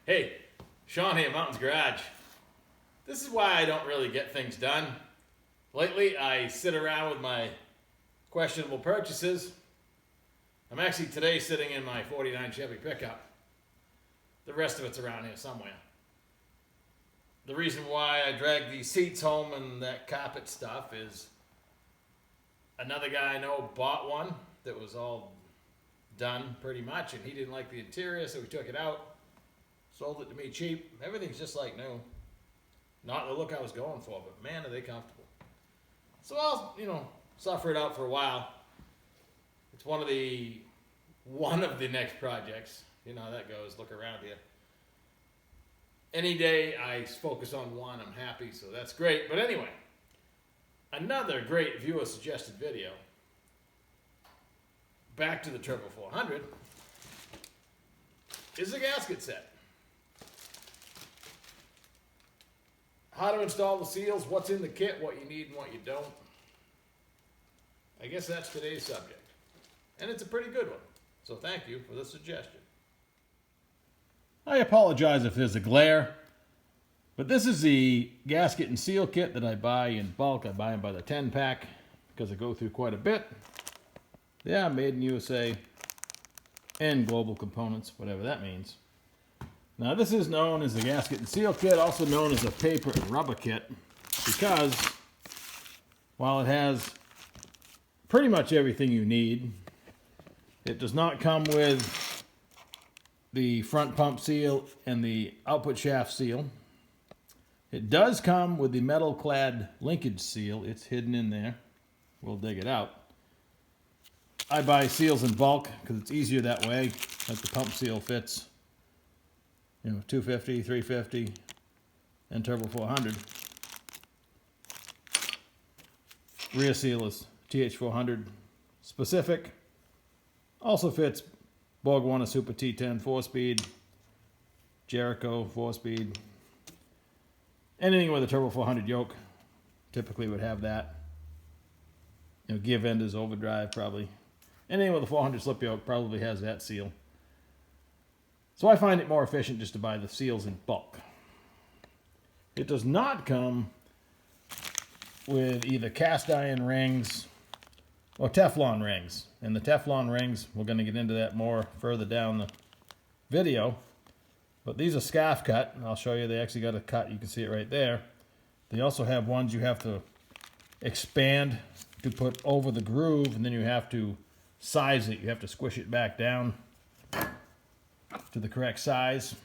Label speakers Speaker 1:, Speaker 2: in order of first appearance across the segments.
Speaker 1: Hey, Sean here, Mountains Garage. This is why I don't really get things done. Lately, I sit around with my questionable purchases. I'm actually today sitting in my 49 Chevy pickup. The rest of it's around here somewhere. The reason why I dragged these seats home and that carpet stuff is another guy I know bought one that was all done pretty much, and he didn't like the interior, so he took it out. Sold it to me cheap. Everything's just like new. Not the look I was going for, but man, are they comfortable. So I'll, suffer it out for a while. It's one of the next projects. You know how that goes. Look around here. Any day I focus on one, I'm happy, so that's great. But anyway, another great viewer suggested video. Back to the Turbo 400 is a gasket set. How to install the seals, what's in the kit, what you need and what you don't. I guess that's today's subject. And it's a pretty good one. So thank you for the suggestion. I apologize if there's a glare, but this is the gasket and seal kit that I buy in bulk. I buy them by the 10 pack because I go through quite a bit. Yeah, made in USA and global components, whatever that means. Now this is known as the gasket and seal kit, also known as a paper and rubber kit, because while it has pretty much everything you need, it does not come with the front pump seal and the output shaft seal. It does come with the metal clad linkage seal. It's hidden in there. We'll dig it out. I buy seals in bulk because it's easier that way. Like the pump seal fits 250, 350, and Turbo 400. Rear seal is TH400 specific. Also fits Borg Warner Super T10 4-speed, Jericho 4-speed. Anything with a Turbo 400 yoke typically would have that. Gear vendors, overdrive probably. Anything with a 400 slip yoke probably has that seal. So I find it more efficient just to buy the seals in bulk. It does not come with either cast iron rings or Teflon rings. And the Teflon rings, we're going to get into that more further down the video. But these are scarf cut, and I'll show you they actually got a cut. You can see it right there. They also have ones you have to expand to put over the groove, and then you have to size it. You have to squish it back down to the correct size.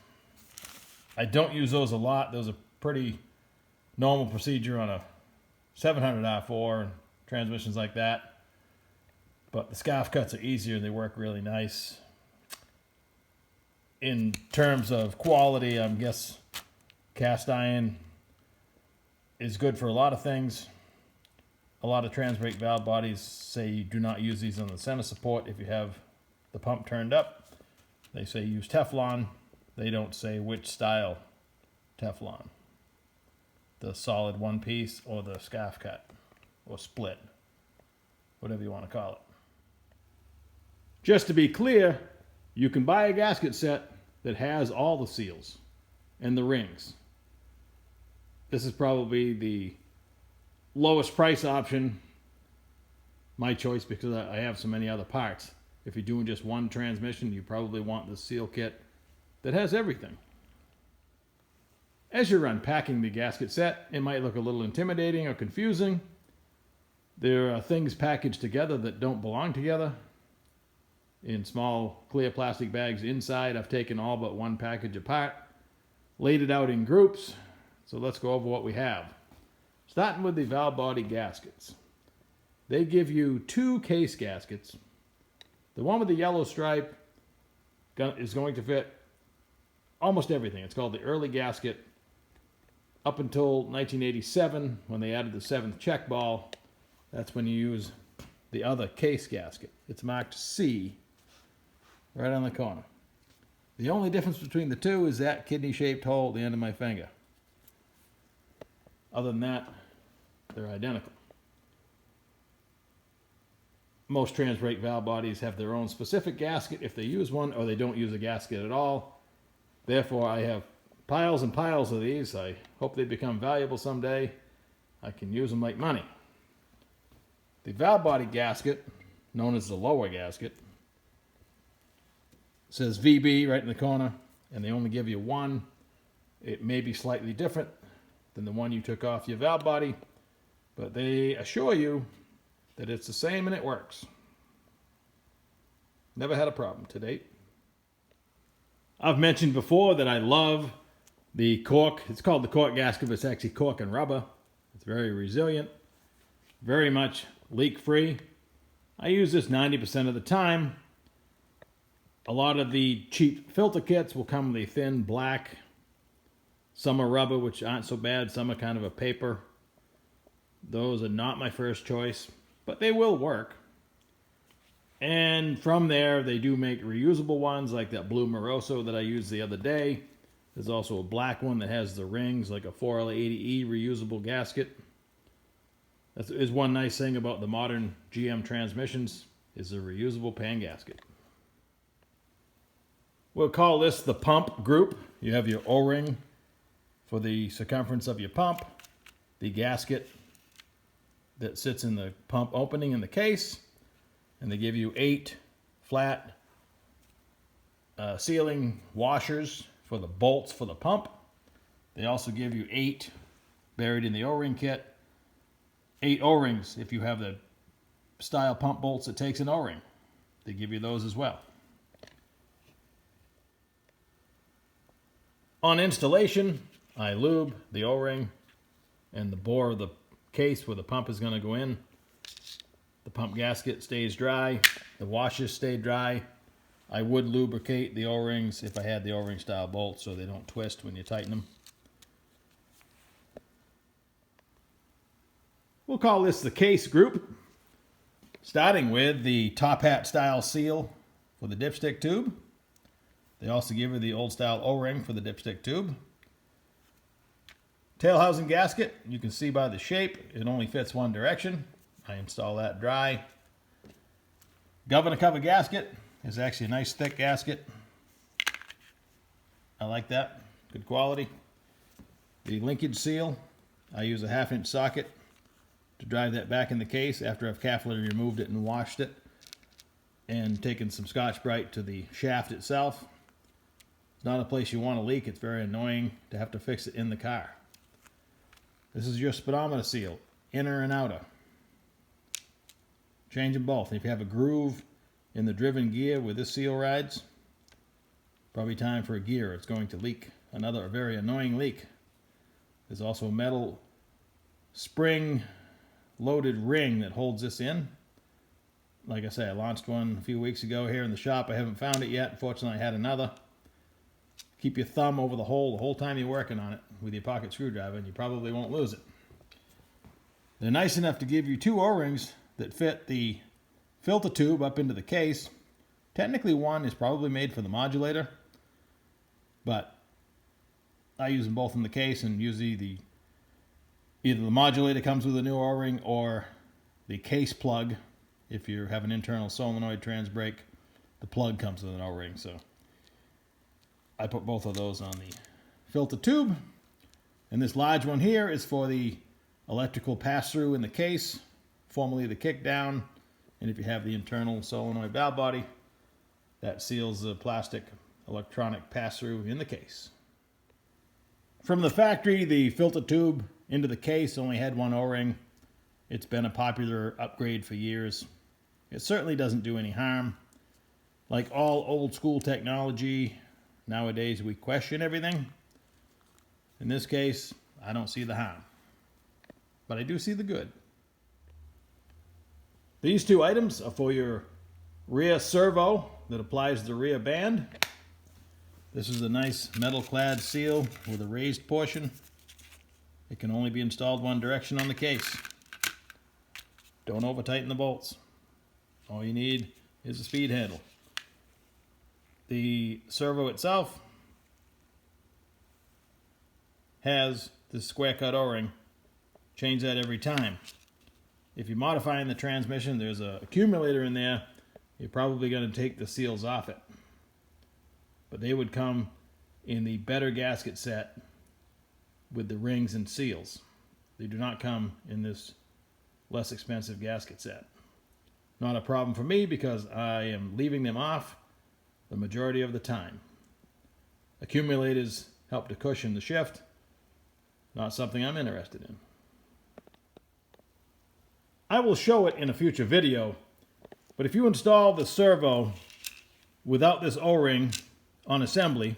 Speaker 1: I don't use those a lot. Those are pretty normal procedure on a 700 R4 and transmissions like that. But the scarf cuts are easier. They work really nice. In terms of quality, I guess cast iron is good for a lot of things. A lot of trans brake valve bodies say you do not use these on the center support if you have the pump turned up. They say use Teflon. They don't say which style Teflon. The solid one piece or the scarf cut or split, whatever you want to call it. Just to be clear, you can buy a gasket set that has all the seals and the rings. This is probably the lowest price option, my choice, because I have so many other parts. If you're doing just one transmission, you probably want the seal kit that has everything. As you're unpacking the gasket set, it might look a little intimidating or confusing. There are things packaged together that don't belong together. In small clear plastic bags inside, I've taken all but one package apart, laid it out in groups. So let's go over what we have. Starting with the valve body gaskets. They give you 2 case gaskets. The one with the yellow stripe is going to fit almost everything. It's called the early gasket. Up until 1987, when they added the 7th check ball, that's when you use the other case gasket. It's marked C, right on the corner. The only difference between the two is that kidney-shaped hole at the end of my finger. Other than that, they're identical. Most trans brake valve bodies have their own specific gasket if they use one, or they don't use a gasket at all. Therefore, I have piles and piles of these. I hope they become valuable someday. I can use them like money. The valve body gasket, known as the lower gasket, says VB right in the corner, and they only give you one. It may be slightly different than the one you took off your valve body, but they assure you that it's the same and it works. Never had a problem to date. I've mentioned before that I love the cork. It's called the cork gasket, but it's actually cork and rubber. It's very resilient, very much leak-free. I use this 90% of the time. A lot of the cheap filter kits will come with a thin black. Some are rubber, which aren't so bad. Some are kind of a paper. Those are not my first choice, but they will work. And from there, they do make reusable ones like that blue Moroso that I used the other day. There's also a black one that has the rings, like a 4L80E reusable gasket. That is one nice thing about the modern GM transmissions, is a reusable pan gasket. We'll call this the pump group. You have your O-ring for the circumference of your pump, the gasket that sits in the pump opening in the case, and they give you 8 flat sealing washers for the bolts for the pump. They also give you 8 buried in the O-ring kit. 8 O-rings if you have the style pump bolts that takes an O-ring. They give you those as well. On installation, I lube the O-ring and the bore of the case where the pump is going to go in. The pump gasket stays dry. The washers stay dry. I would lubricate the O-rings if I had the O-ring style bolts so they don't twist when you tighten them. We'll call this the case group, starting with the top hat style seal for the dipstick tube. They also give you the old style O-ring for the dipstick tube. Tail housing gasket, you can see by the shape, it only fits one direction. I install that dry. Governor cover gasket is actually a nice thick gasket. I like that, good quality. The linkage seal, I use a 1/2-inch socket to drive that back in the case after I've carefully removed it and washed it and taken some Scotch-Brite to the shaft itself. It's not a place you want to leak. It's very annoying to have to fix it in the car. This is your speedometer seal, inner and outer. Change them both. If you have a groove in the driven gear where this seal rides, probably time for a gear. It's going to leak. Another very annoying leak. There's also a metal spring loaded ring that holds this in. Like I say, I launched one a few weeks ago here in the shop. I haven't found it yet. Unfortunately, I had another. Keep your thumb over the whole time you're working on it with your pocket screwdriver, and you probably won't lose it. They're nice enough to give you 2 O-rings that fit the filter tube up into the case. Technically, one is probably made for the modulator, but I use them both in the case, and usually either the modulator comes with a new O-ring or the case plug. If you have an internal solenoid trans brake, the plug comes with an O-ring. So I put both of those on the filter tube. And this large one here is for the electrical pass-through in the case, formerly the kick down. And if you have the internal solenoid valve body, that seals the plastic electronic pass-through in the case. From the factory, the filter tube into the case only had 1 O-ring. It's been a popular upgrade for years. It certainly doesn't do any harm. Like all old school technology, nowadays we question everything. In this case, I don't see the harm, but I do see the good. These 2 items are for your rear servo that applies the rear band. This is a nice metal clad seal with a raised portion. It can only be installed one direction on the case. Don't over tighten the bolts. All you need is a speed handle. The servo itself has this square cut O-ring. Change that every time. If you're modifying the transmission, there's an accumulator in there. You're probably going to take the seals off it. But they would come in the better gasket set with the rings and seals. They do not come in this less expensive gasket set. Not a problem for me because I am leaving them off the majority of the time. Accumulators help to cushion the shift. Not something I'm interested in. I will show it in a future video, but if you install the servo without this O-ring on assembly,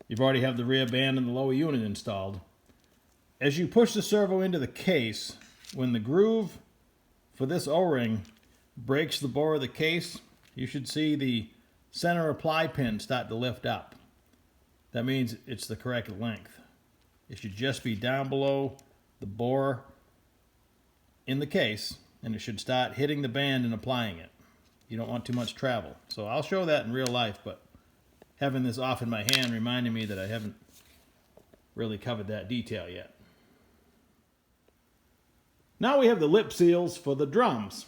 Speaker 1: you've already have the rear band and the lower unit installed. As you push the servo into the case, when the groove for this O-ring breaks the bore of the case, you should see the center apply pin start to lift up. That means it's the correct length. It should just be down below the bore in the case, and it should start hitting the band and applying it. You don't want too much travel. So I'll show that in real life, but having this off in my hand reminded me that I haven't really covered that detail yet. Now we have the lip seals for the drums.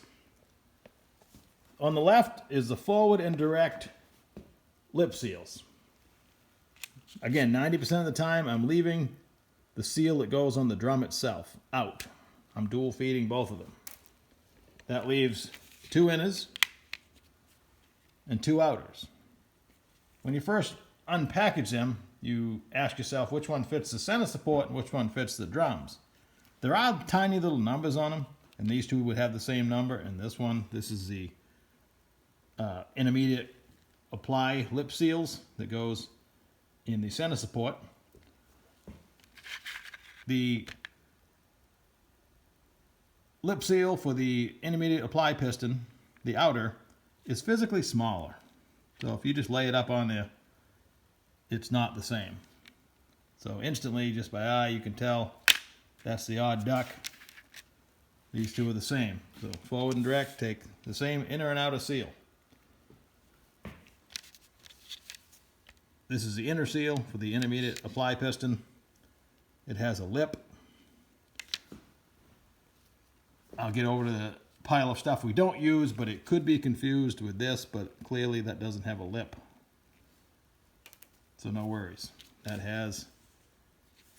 Speaker 1: On the left is the forward and direct lip seals. Again, 90% of the time I'm leaving the seal that goes on the drum itself out. I'm dual feeding both of them. That leaves 2 inners and 2 outers. When you first unpackage them, you ask yourself which one fits the center support and which one fits the drums. There are tiny little numbers on them, and these two would have the same number, and this is the intermediate apply lip seals that goes in the center support. The lip seal for the intermediate apply piston, the outer, is physically smaller. So if you just lay it up on there, it's not the same. So instantly, just by eye, you can tell that's the odd duck. These two are the same. So forward and direct take the same inner and outer seal. This is the inner seal for the intermediate apply piston. It has a lip. I'll get over to the pile of stuff we don't use, but it could be confused with this, but clearly that doesn't have a lip. So no worries. That has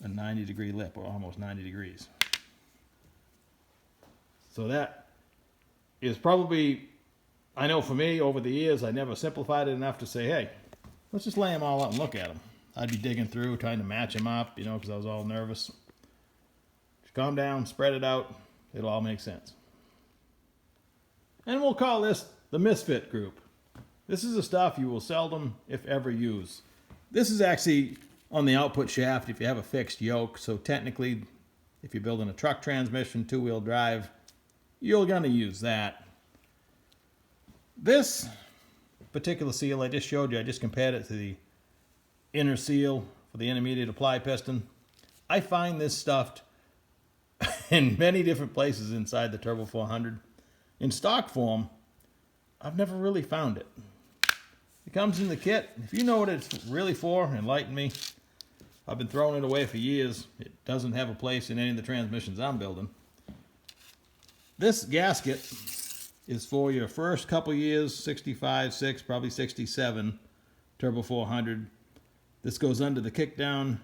Speaker 1: a 90-degree lip, or almost 90 degrees. So that is probably, I know for me, over the years, I never simplified it enough to say, hey, let's just lay them all out and look at them. I'd be digging through, trying to match them up, you know, because I was all nervous. Just calm down, spread it out. It'll all make sense. And we'll call this the Misfit group. This is the stuff you will seldom, if ever, use. This is actually on the output shaft if you have a fixed yoke. So technically, if you're building a truck transmission, 2-wheel drive, you're going to use that. This particular seal I just showed you, I just compared it to the inner seal for the intermediate apply piston. I find this stuffed in many different places inside the Turbo 400. In stock form, I've never really found it. It comes in the kit. If you know what it's really for, enlighten me. I've been throwing it away for years. It doesn't have a place in any of the transmissions I'm building. This gasket is for your first couple years, 65, 6, probably 67 Turbo 400. This goes under the kickdown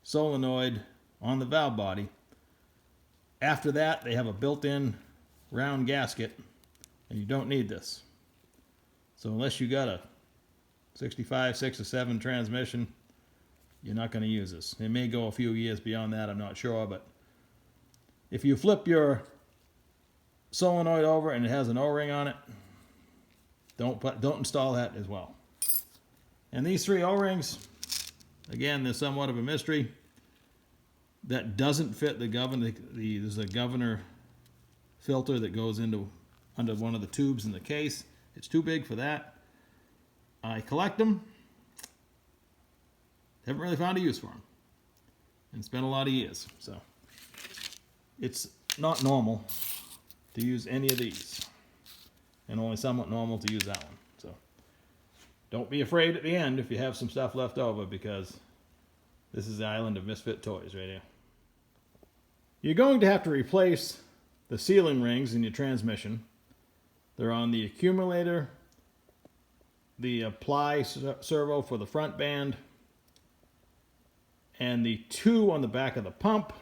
Speaker 1: solenoid on the valve body. After that, they have a built-in round gasket, and you don't need this. So unless you got a 65, 6, or 7 transmission, you're not going to use this. It may go a few years beyond that, I'm not sure, but if you flip your solenoid over and it has an O-ring on it, don't install that as well. And these 3 O-rings, again, they're somewhat of a mystery. That doesn't fit the governor. There's a governor filter that goes under one of the tubes in the case. It's too big for that. I collect them. Haven't really found a use for them. And it's been a lot of years. So it's not normal to use any of these. And only somewhat normal to use that one. So don't be afraid at the end if you have some stuff left over, because this is the island of misfit toys right here. You're going to have to replace the sealing rings in your transmission. They're on the accumulator, the apply servo for the front band, and the 2 on the back of the pump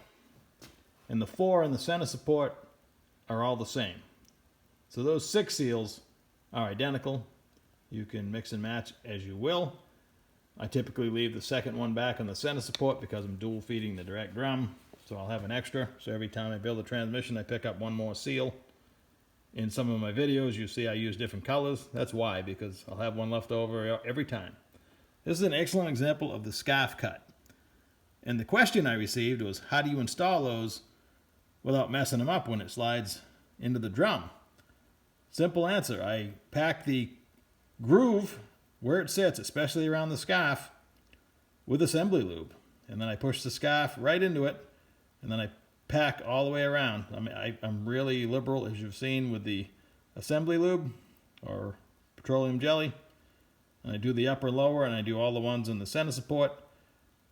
Speaker 1: and the 4 on the center support are all the same. So those 6 seals are identical. You can mix and match as you will. I typically leave the second one back on the center support because I'm dual feeding the direct drum. So I'll have an extra. So every time I build a transmission, I pick up one more seal. In some of my videos, you see I use different colors. That's why, because I'll have one left over every time. This is an excellent example of the scarf cut. And the question I received was, how do you install those without messing them up when it slides into the drum? Simple answer. I pack the groove where it sits, especially around the scarf, with assembly lube. And then I push the scarf right into it, and then I pack all the way around. I mean, I'm really liberal, as you've seen, with the assembly lube or petroleum jelly. And I do the upper and lower, and I do all the ones in the center support.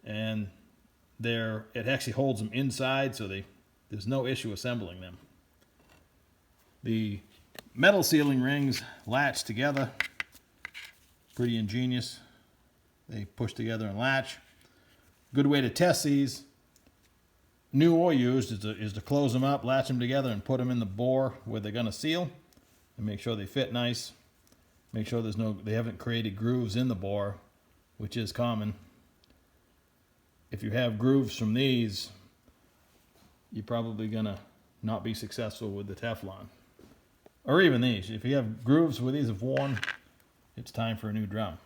Speaker 1: And it actually holds them inside, so there's no issue assembling them. The metal sealing rings latch together. Pretty ingenious. They push together and latch. Good way to test these, new or used, is to close them up, latch them together, and put them in the bore where they're going to seal, and make sure they fit nice. Make sure they haven't created grooves in the bore, which is common. If you have grooves from these, you're probably going to not be successful with the Teflon. Or even these. If you have grooves where these have worn, it's time for a new drum.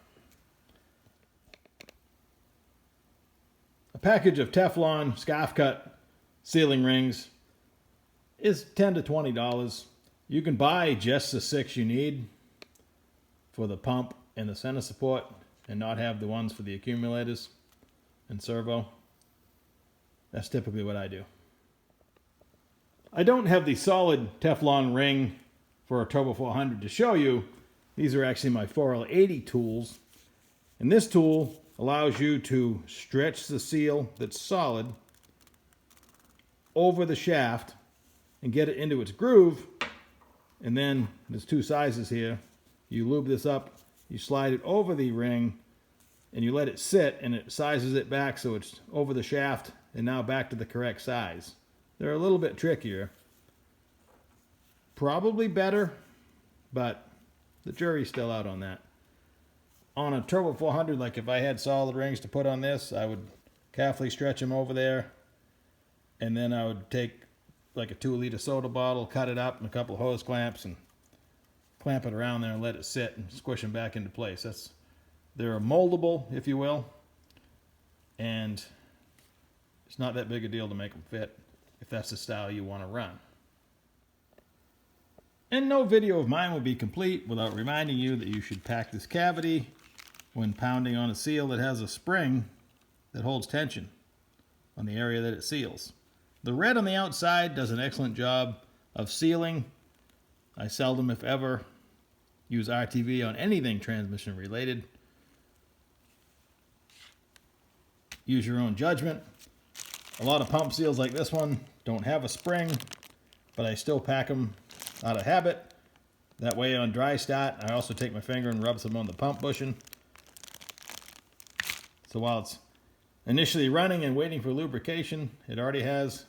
Speaker 1: A package of Teflon scarf cut sealing rings is $10 to $20. You can buy just the 6 you need for the pump and the center support and not have the ones for the accumulators and servo. That's typically what I do. I don't have the solid Teflon ring for a Turbo 400 to show you. These are actually my 4L80 tools. And this tool allows you to stretch the seal that's solid over the shaft and get it into its groove. And then there's 2 sizes here. You lube this up, you slide it over the ring, and you let it sit, and it sizes it back so it's over the shaft and now back to the correct size. They're a little bit trickier. Probably better, but the jury's still out on that. On a Turbo 400, like if I had solid rings to put on this, I would carefully stretch them over there, and then I would take like a 2-liter soda bottle, cut it up in a couple of hose clamps, and clamp it around there and let it sit and squish them back into place. They're moldable, if you will, and it's not that big a deal to make them fit if that's the style you want to run. And no video of mine would be complete without reminding you that you should pack this cavity when pounding on a seal that has a spring that holds tension on the area that it seals. The red on the outside does an excellent job of sealing. I seldom, if ever, use RTV on anything transmission related. Use your own judgment. A lot of pump seals like this one don't have a spring, but I still pack them out of habit. That way on dry start, I also take my finger and rub some on the pump bushing. So while it's initially running and waiting for lubrication, it already has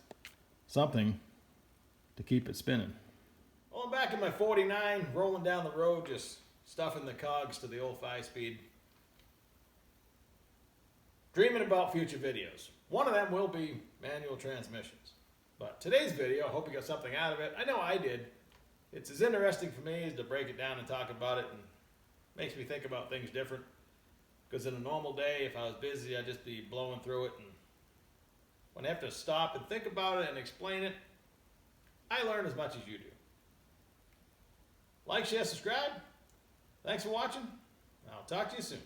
Speaker 1: something to keep it spinning. Well, I'm back in my 49, rolling down the road, just stuffing the cogs to the old 5-speed. Dreaming about future videos. One of them will be manual transmissions. But today's video, I hope you got something out of it. I know I did. It's as interesting for me as to break it down and talk about it, and makes me think about things different. Because in a normal day, if I was busy, I'd just be blowing through it, and when I have to stop and think about it and explain it, I learn as much as you do. Like, share, subscribe. Thanks for watching. I'll talk to you soon.